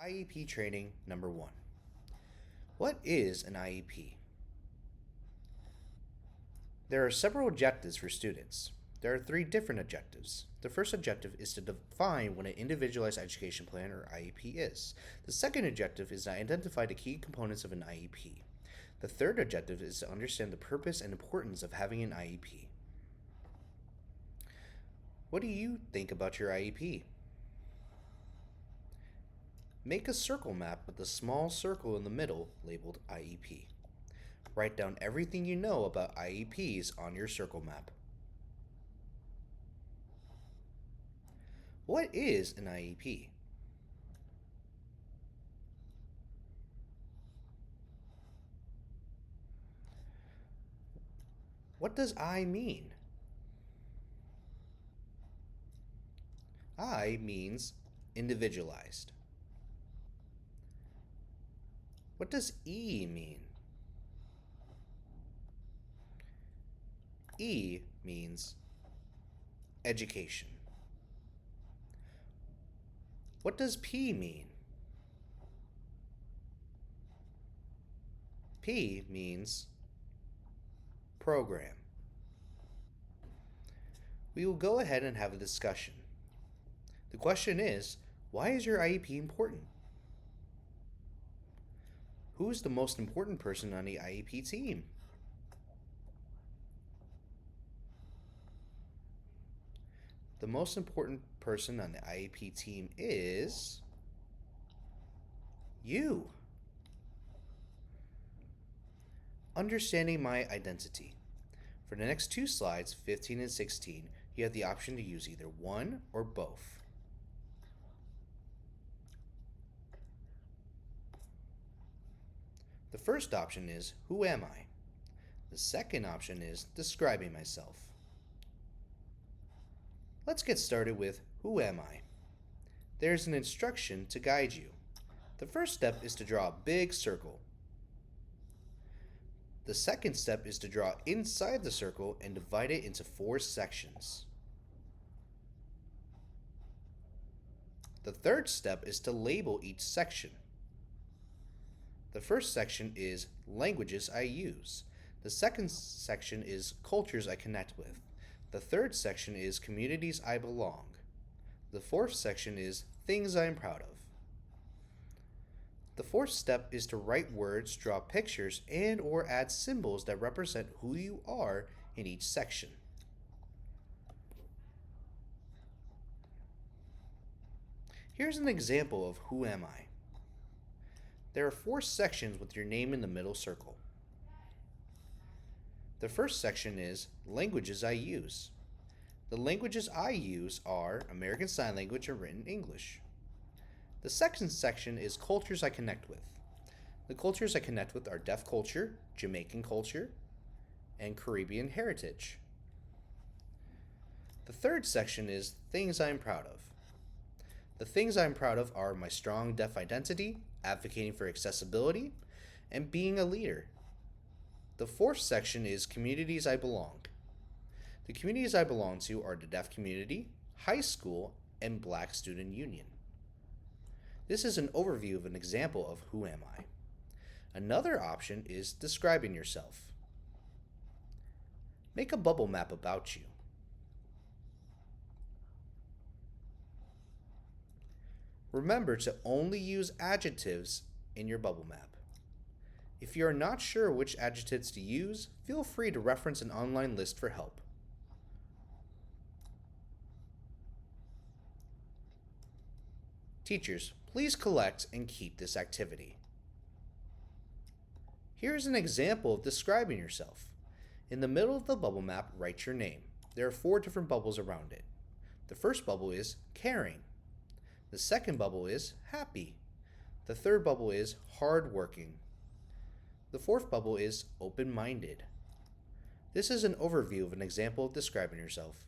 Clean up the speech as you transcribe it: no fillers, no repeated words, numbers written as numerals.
IEP Training number 1. What is an IEP? There are several objectives for students. There are 3 different objectives. The first objective is to define what an individualized education plan or IEP is. The second objective is to identify the key components of an IEP. The third objective is to understand the purpose and importance of having an IEP. What do you think about your IEP? Make a circle map with a small circle in the middle labeled IEP. Write down everything you know about IEPs on your circle map. What is an IEP? What does I mean? I means individualized. What does E mean? E means education. What does P mean? P means program. We will go ahead and have a discussion. The question is, why is your IEP important? Who is the most important person on the IEP team? The most important person on the IEP team is you. Understanding my identity. For the next 2 slides, 15 and 16, you have the option to use either one or both. The first option is, who am I? The second option is, describing myself. Let's get started with, who am I? There's an instruction to guide you. The first step is to draw a big circle. The second step is to draw inside the circle and divide it into 4 sections. The third step is to label each section. The first section is languages I use. The second section is cultures I connect with. The third section is communities I belong. The fourth section is things I am proud of. The fourth step is to write words, draw pictures, and or add symbols that represent who you are in each section. Here's an example of who am I. There are 4 sections with your name in the middle circle. The first section is languages I use. The languages I use are American Sign Language and Written English. The second section is cultures I connect with. The cultures I connect with are deaf culture, Jamaican culture, and Caribbean heritage. The third section is things I am proud of. The things I am proud of are my strong deaf identity, advocating for accessibility, and being a leader. The fourth section is communities I belong. The communities I belong to are the deaf community, high school, and Black Student Union. This is an overview of an example of who am I. Another option is describing yourself. Make a bubble map about you. Remember to only use adjectives in your bubble map. If you are not sure which adjectives to use, feel free to reference an online list for help. Teachers, please collect and keep this activity. Here is an example of describing yourself. In the middle of the bubble map, write your name. There are 4 different bubbles around it. The first bubble is caring. The second bubble is happy. The third bubble is hardworking. The fourth bubble is open-minded. This is an overview of an example of describing yourself.